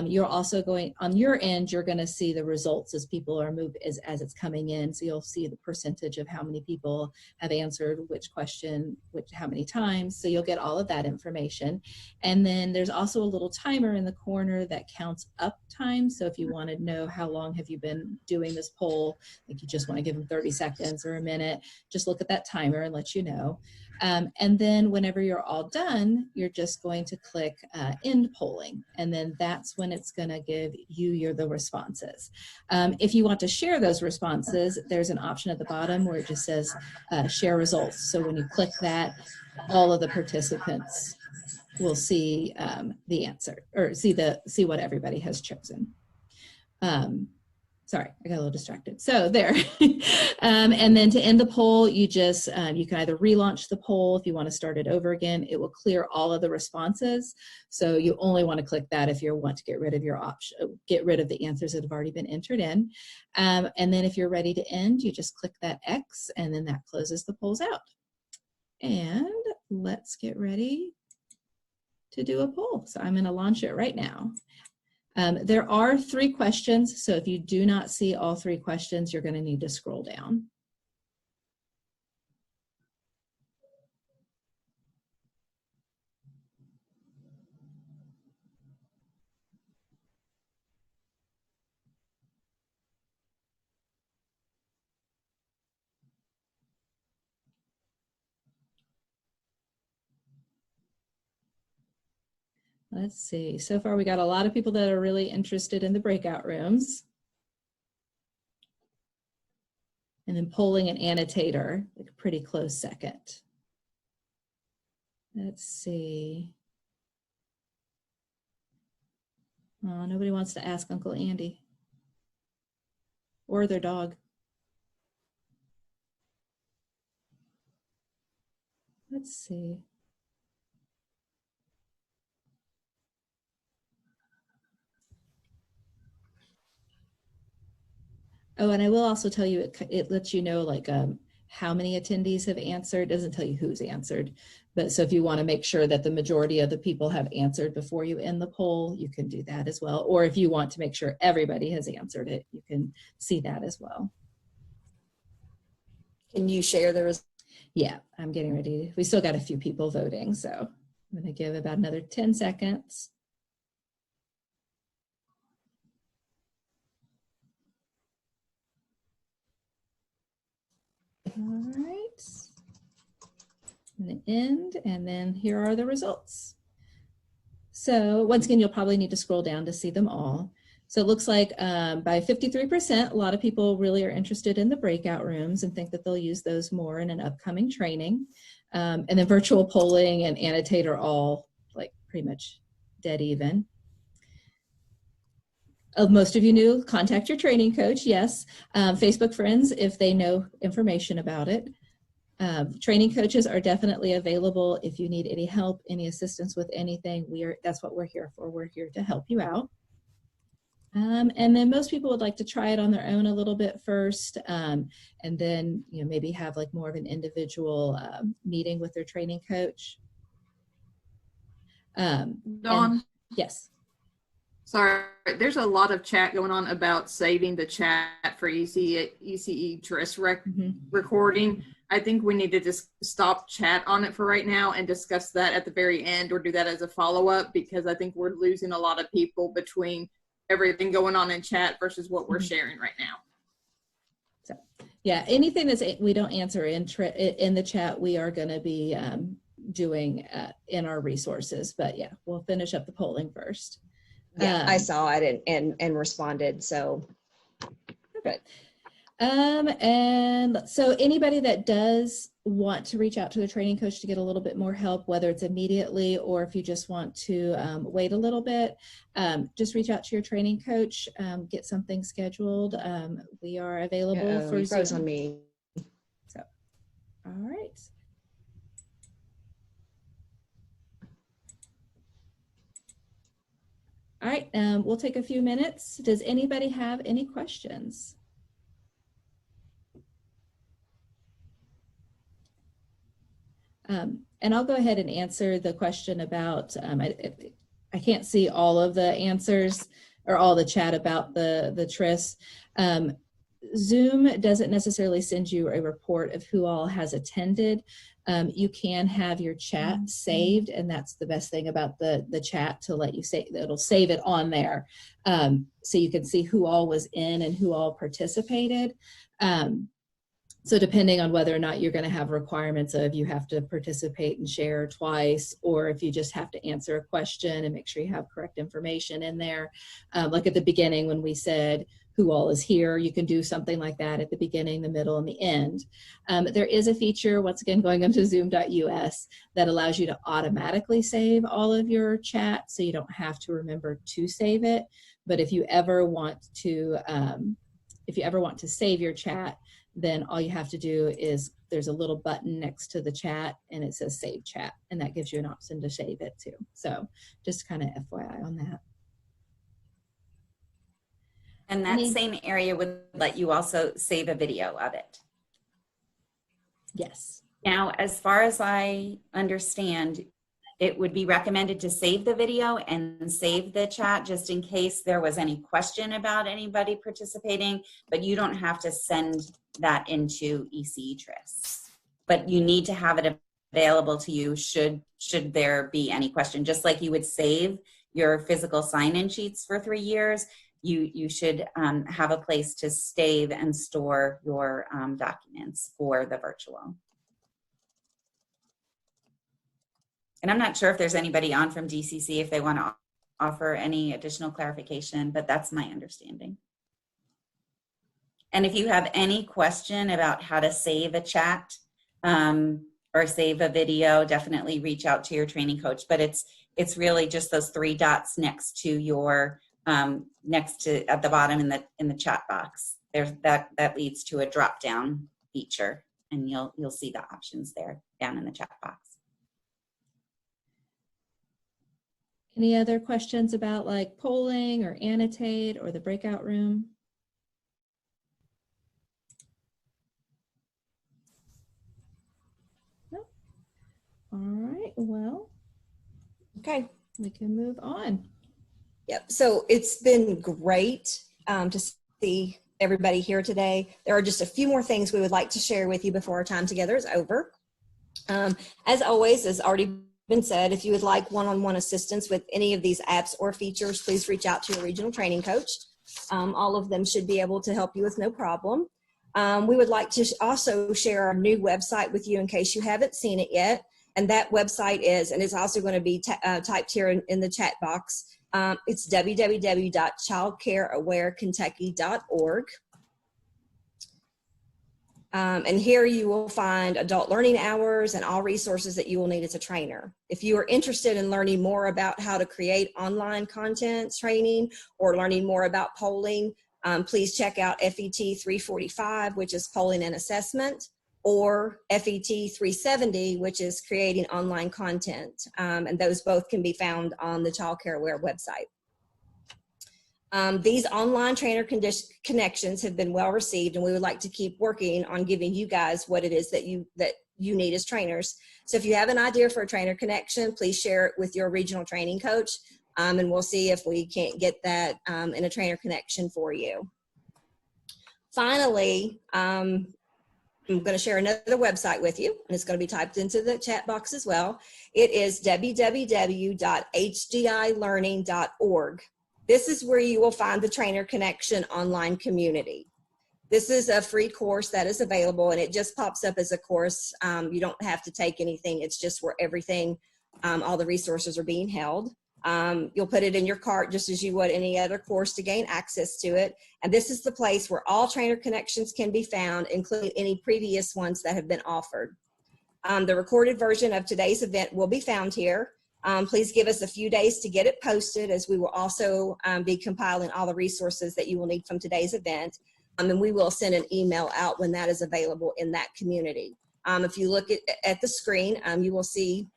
You're also going, on your end, you're gonna see the results as people are moved, as it's coming in. So you'll see the percentage of how many people have answered which question, how many times. So you'll get all of that information. And then there's also a little timer in the corner that counts up time. So if you want to know how long have you been doing this poll, like you just want to give them 30 seconds or a minute, just look at that timer and let you know. And then whenever you're all done, you're just going to click end polling. And then that's when it's going to give you the responses. If you want to share those responses, there's an option at the bottom where it just says share results. So when you click that, all of the participants will see the answer, or see what everybody has chosen. Sorry, I got a little distracted. So there. And then to end the poll, you just, you can either relaunch the poll if you want to start it over again. It will clear all of the responses. So you only want to click that if you want to get rid of your option, get rid of the answers that have already been entered in. And then if you're ready to end, you just click that X, and then that closes the polls out. And let's get ready to do a poll. So I'm going to launch it right now. There are 3 questions, so if you do not see all 3 questions, you're going to need to scroll down. Let's see. So far, we got a lot of people that are really interested in the breakout rooms. And then polling an annotator, like a pretty close second. Let's see. Oh, nobody wants to ask Uncle Andy or their dog. Let's see. Oh, and I will also tell you, it lets you know like how many attendees have answered. It doesn't tell you who's answered. But so if you want to make sure that the majority of the people have answered before you end the poll, you can do that as well. Or if you want to make sure everybody has answered it, you can see that as well. Can you share the results? Yeah, I'm getting ready. We still got a few people voting, so I'm going to give about another 10 seconds. All right, I'm going to end, and then here are the results. So once again, you'll probably need to scroll down to see them all. So it looks like by 53%, a lot of people really are interested in the breakout rooms and think that they'll use those more in an upcoming training. And then virtual polling and annotate are all like pretty much dead even. Most of you knew, contact your training coach, yes. Facebook friends, if they know information about it. Training coaches are definitely available if you need any help, any assistance with anything. That's what we're here for. We're here to help you out. And then most people would like to try it on their own a little bit first, and then maybe have like more of an individual meeting with their training coach. Dawn, Yes. sorry, there's a lot of chat going on about saving the chat for ECE TRIS recording. I think we need to just stop chat on it for right now and discuss that at the very end, or do that as a follow-up, because I think we're losing a lot of people between everything going on in chat versus what we're sharing right now. So yeah, anything that's we don't answer in the chat, we are going to be doing in our resources. But yeah, we'll finish up the polling first. Yeah, I saw it and responded. So good. And so anybody that does want to reach out to the training coach to get a little bit more help, whether it's immediately or if you just want to wait a little bit, just reach out to your training coach, get something scheduled. We are available for you froze Zoom. on me. So, all right. All right, we'll take a few minutes. Does anybody have any questions? And I'll go ahead and answer the question about, I can't see all of the answers or all the chat about the TRIS. Zoom doesn't necessarily send you a report of who all has attended. You can have your chat saved, and that's the best thing about the chat, to let you say, it'll save it on there. So you can see who all was in and who all participated. So depending on whether or not you're going to have requirements of you have to participate and share twice, or if you just have to answer a question and make sure you have correct information in there. Like at the beginning when we said who all is here, you can do something like that at the beginning, the middle, and the end. There is a feature, once again, going into zoom.us, that allows you to automatically save all of your chat, so you don't have to remember to save it. But if you ever want to save your chat, then all you have to do is there's a little button next to the chat and it says save chat, and that gives you an option to save it too. So just kind of FYI on that. And that same area would let you also save a video of it. Yes. Now, as far as I understand, it would be recommended to save the video and save the chat just in case there was any question about anybody participating, but you don't have to send that into ECE TRIS. But you need to have it available to you should there be any question. Just like you would save your physical sign-in sheets for 3 years, you should have a place to save and store your documents for the virtual. And I'm not sure if there's anybody on from DCC if they want to offer any additional clarification, but that's my understanding. And if you have any question about how to save a chat or save a video, definitely reach out to your training coach. But it's really just those 3 dots next to your at the bottom in the chat box. There's that leads to a drop down feature, and you'll see the options there down in the chat box. Any other questions about like polling or annotate or the breakout room? No? All right, well, okay, we can move on. Yep, so it's been great to see everybody here today. There are just a few more things we would like to share with you before our time together is over. As always, as already been said, if you would like one-on-one assistance with any of these apps or features, please reach out to your regional training coach. All of them should be able to help you with no problem. We would like to also share our new website with you in case you haven't seen it yet. And that website is, and it's also going to be typed here in the chat box, it's www.childcareawarekentucky.org. And here you will find adult learning hours and all resources that you will need as a trainer. If you are interested in learning more about how to create online content training or learning more about polling, please check out FET 345, which is polling and assessment, or FET 370, which is creating online content. And those both can be found on the Child Care Aware website. These online trainer connections have been well received, and we would like to keep working on giving you guys what it is that you need as trainers. So if you have an idea for a trainer connection, please share it with your regional training coach, and we'll see if we can't get that in a trainer connection for you. Finally, I'm going to share another website with you, and it's going to be typed into the chat box as well. It is www.hdIlearning.org. This is where you will find the Trainer Connection online community. This is a free course that is available, and it just pops up as a course. You don't have to take anything. It's just where everything, all the resources are being held. You'll put it in your cart just as you would any other course to gain access to it. And this is the place where all trainer connections can be found, including any previous ones that have been offered. The recorded version of today's event will be found here. Please give us a few days to get it posted, as we will also be compiling all the resources that you will need from today's event. And we will send an email out when that is available in that community. If you look at the screen, you will see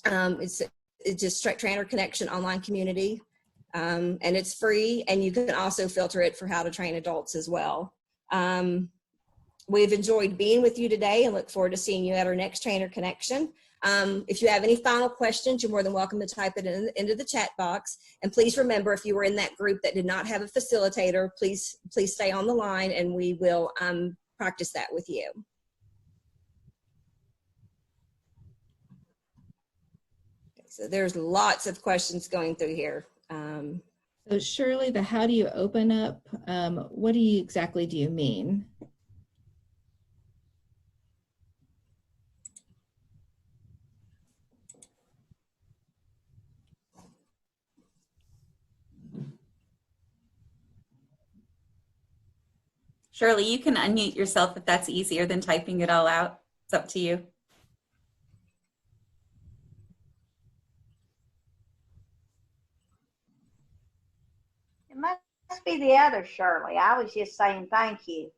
it's just Trainer Connection online community, and it's free, and you can also filter it for how to train adults as well. We've enjoyed being with you today and look forward to seeing you at our next Trainer Connection. If you have any final questions, you're more than welcome to type it into the chat box. And please remember, if you were in that group that did not have a facilitator, please stay on the line, and we will practice that with you. So there's lots of questions going through here. So Shirley, the how do you open up, what exactly do you mean? Shirley, you can unmute yourself if that's easier than typing it all out. It's up to you. It must be the other Shirley. I was just saying thank you.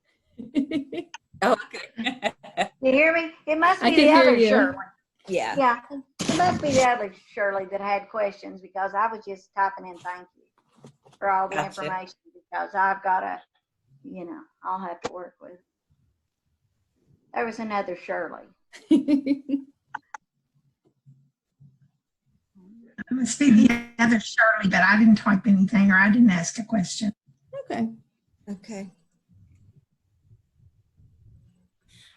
Oh, okay. You hear me? It must I be can the hear other you. Shirley. Yeah. Yeah, it must be the other Shirley that had questions, because I was just typing in thank you for all the Gotcha. information, because I've got to, I'll have to work with. There was another Shirley. It must be the other Shirley, but I didn't type anything, or I didn't ask a question. Okay. Okay.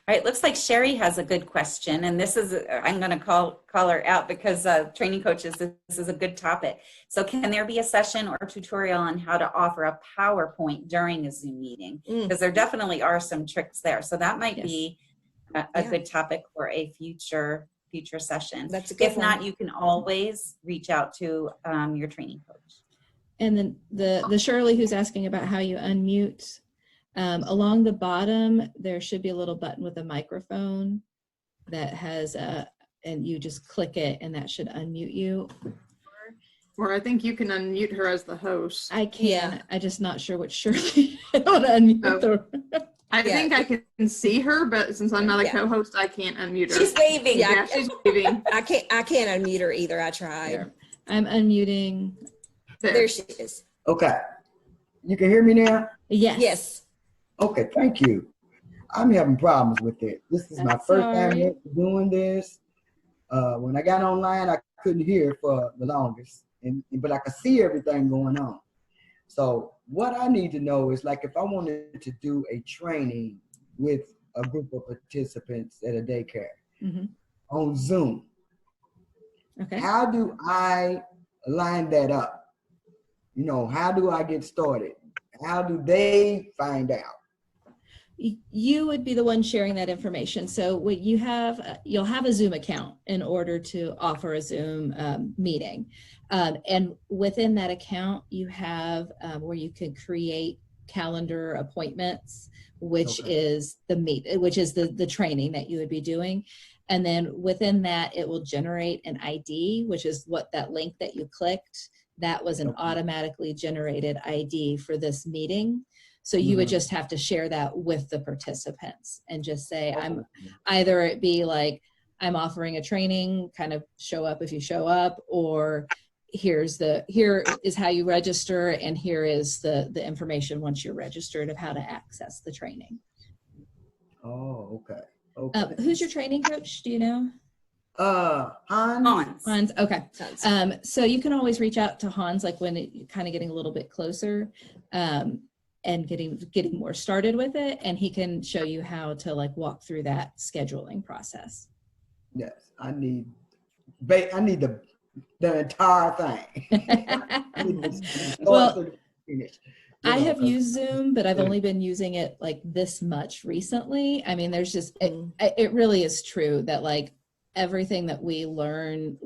All right, looks like Sherry has a good question, and this is, I'm going to call her out because training coaches, this is a good topic. So can there be a session or tutorial on how to offer a PowerPoint during a Zoom meeting? Because there definitely are some tricks there. So that might be a good topic for a future session. That's a good If not, you can always reach out to your training coach. And then the Shirley who's asking about how you unmute, along the bottom, there should be a little button with a microphone that has and you just click it, and that should unmute you. Or I think you can unmute her as the host. I can. Yeah. I'm just not sure what Shirley. I don't unmute her. I think I can see her, but since I'm not a co-host, I can't unmute her. She's waving. Yeah, she's waving. I can't unmute her either. I tried. Here. I'm unmuting. There she is. Okay. You can hear me now? Yes. Yes. Okay, thank you. I'm having problems with it. This is my first time doing this. When I got online, I couldn't hear for the longest, but I could see everything going on. So what I need to know is, like, if I wanted to do a training with a group of participants at a daycare on Zoom, how do I line that up? How do I get started? How do they find out? You would be the one sharing that information. So what you'll have a Zoom account in order to offer a Zoom meeting. And within that account, you have where you can create calendar appointments, which is the training that you would be doing. And then within that, it will generate an ID, which is what that link that you clicked, that was an automatically generated ID for this meeting. So you would just have to share that with the participants and just say, either it be like, I'm offering a training, kind of show up if you show up, or here is how you register, and here is the information once you're registered of how to access the training. Oh, okay. Okay. Who's your training coach? Do you know? Hans. Hans. Okay. So you can always reach out to Hans, like when it kind of getting a little bit closer, and getting more started with it, and he can show you how to like walk through that scheduling process. Yes, I need the entire thing. Well, I have used Zoom, but I've only been using it like this much recently. I mean, there's just, it really is true that like everything that we learn,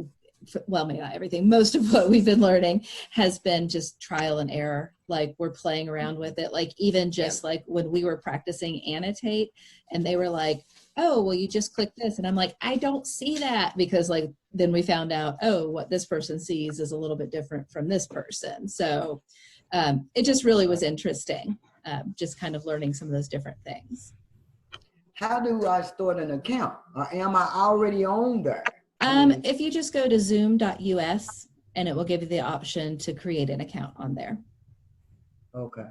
well, maybe not everything, most of what we've been learning has been just trial and error. Like we're playing around with it. Like even just like when we were practicing annotate and they were like, oh, well, you just click this. And I'm like, I don't see that, because like, then we found out, oh, what this person sees is a little bit different from this person. So it just really was interesting, just kind of learning some of those different things. How do I start an account? Or am I already on there? If you just go to zoom.us, and it will give you the option to create an account on there. Okay.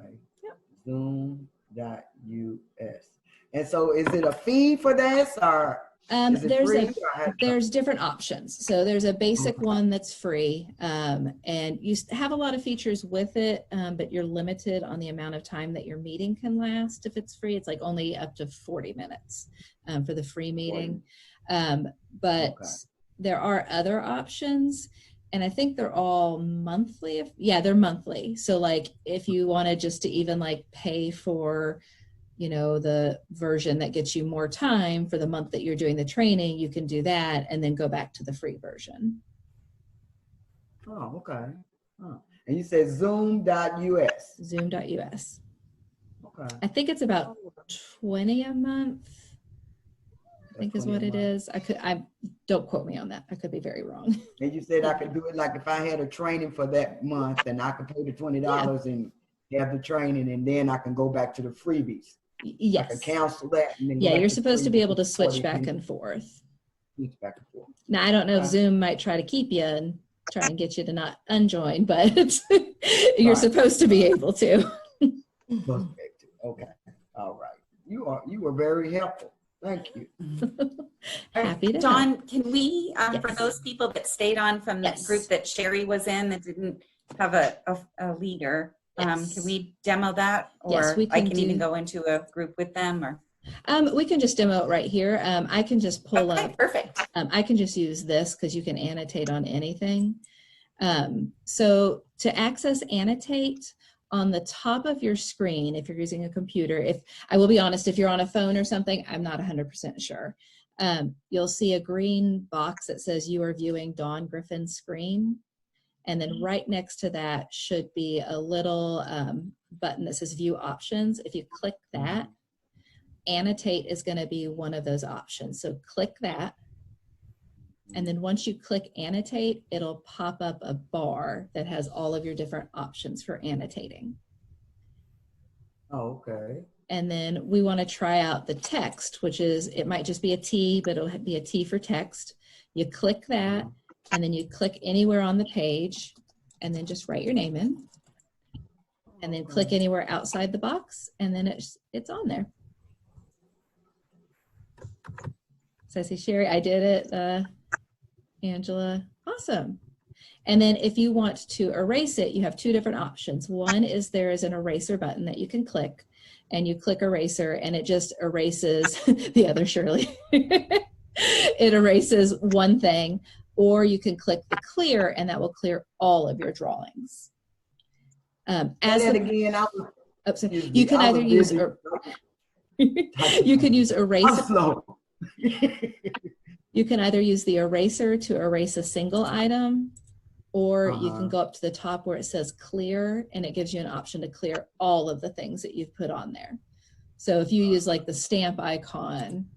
Yep. Zoom.us. And so is it a fee for this, or is it free? There's different options. So there's a basic one that's free, and you have a lot of features with it, but you're limited on the amount of time that your meeting can last. If it's free, it's like only up to 40 minutes for the free meeting. But there are other options, and I think they're all monthly. Yeah, they're monthly. So like if you wanted just to even like pay for, you know, the version that gets you more time for the month that you're doing the training, you can do that and then go back to the free version. Oh, okay. Oh. And you said zoom.us. Zoom.us. Okay. I think it's about 20 a month, I think is what it is. I don't quote me on that. I could be very wrong. And you said I could do it like if I had a training for that month, and I could pay the $20 and have the training, and then I can go back to the freebies. Yes. I can cancel that. And then yeah, you're supposed to be able to switch back and forth. Switch back and forth. Now, I don't know if Zoom might try to keep you and try and get you to not unjoin, but you're supposed to be able to. Okay. All right. You were very helpful. Thank you. Happy to Dawn, help. can we, for those people that stayed on from the group that Sherry was in that didn't have a leader, can we demo that? Or Yes, we can. I can even go into a group with them, or? We can just demo it right here. I can just pull up. Perfect. I can just use this because you can annotate on anything. So to access annotate, on the top of your screen, if you're using a computer, I will be honest, if you're on a phone or something, I'm not 100% sure. You'll see a green box that says you are viewing Dawn Griffin's screen. And then right next to that should be a little button that says view options. If you click that, annotate is going to be one of those options. So click that. And then once you click annotate, it'll pop up a bar that has all of your different options for annotating. Oh, okay. And then we want to try out the text, which is, it might just be a T, but it'll be a T for text. You click that, and then you click anywhere on the page, and then just write your name in. And then click anywhere outside the box, and then it's on there. So I see Sherry, I did it. Angela, awesome. And then if you want to erase it, you have two different options. One is there is an eraser button that you can click, and you click eraser and it just erases the other Shirley. It erases one thing, or you can click the clear and that will clear all of your drawings. You can either use you can use eraser. You can either use the eraser to erase a single item, or you can go up to the top where it says clear, and it gives you an option to clear all of the things that you've put on there. So if you use like the stamp icon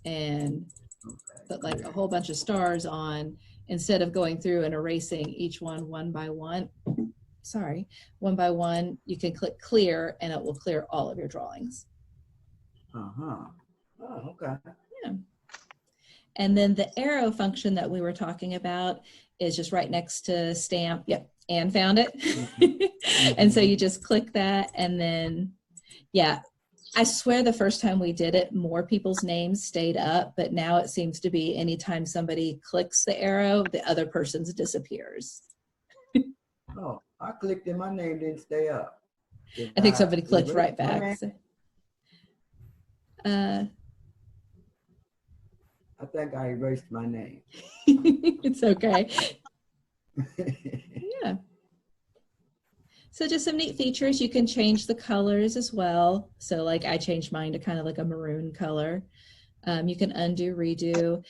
and put like a whole bunch of stars on, instead of going through and erasing each one by one, you can click clear and it will clear all of your drawings. Oh, okay. Yeah. And then the arrow function that we were talking about is just right next to stamp. Yep, Anne found it. And so you just click that, and then, yeah, I swear the first time we did it, more people's names stayed up, but now it seems to be anytime somebody clicks the arrow, the other person's disappears. Oh, I clicked and my name didn't stay up. I think somebody clicked right back. So, I think I erased my name. it's okay. Yeah. So just some neat features. You can change the colors as well. So like I changed mine to kind of like a maroon color. You can undo, redo.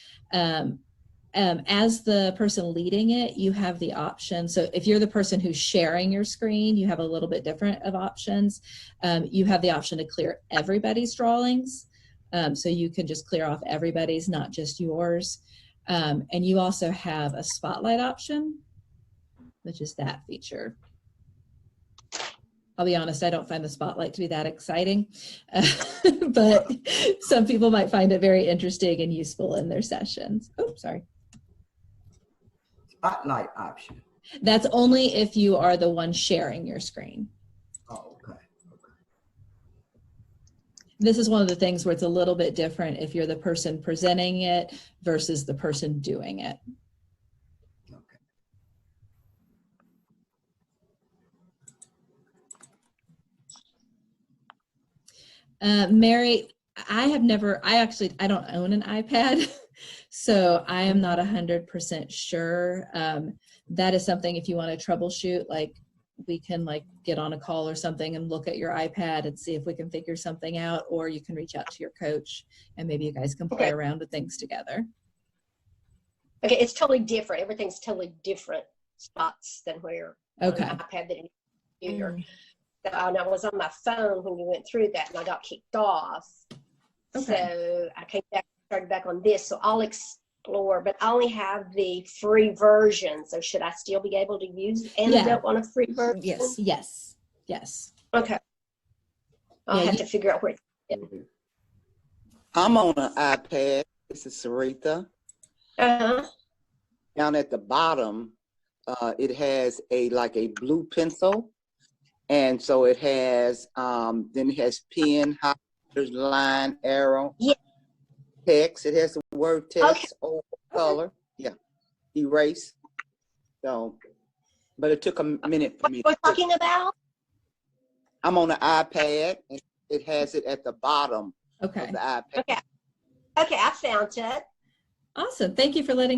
As the person leading it, you have the option. So if you're the person who's sharing your screen, you have a little bit different of options. You have the option to clear everybody's drawings. So you can just clear off everybody's, not just yours. And you also have a spotlight option, which is that feature. I'll be honest, I don't find the spotlight to be that exciting, but some people might find it very interesting and useful in their sessions. Oh, sorry. Spotlight option. That's only if you are the one sharing your screen. Oh, okay. This is one of the things where it's a little bit different if you're the person presenting it versus the person doing it. Mary, I don't own an iPad, so I am not 100% sure. That is something if you want to troubleshoot, like we can like get on a call or something and look at your iPad and see if we can figure something out, or you can reach out to your coach and maybe you guys can play around with things together. Okay, it's totally different. Everything's totally different spots than where on an iPad that you So I was on my phone when you went through that and I got kicked off. So I came back, started back on this. So I'll explore, but I only have the free version. So should I still be able to use Antidote on a free version? Yes. Okay. I'll have to figure out where it's in. I'm on an iPad. This is Sarita. Down at the bottom, it has like a blue pencil. And so it has, then it has pen, highlighters, line, arrow, text. It has the word text, over color, erase. So, but it took a minute for me. What we're talking about? I'm on an iPad, and it has it at the bottom of the iPad. Okay, I found it. Awesome. Thank you for letting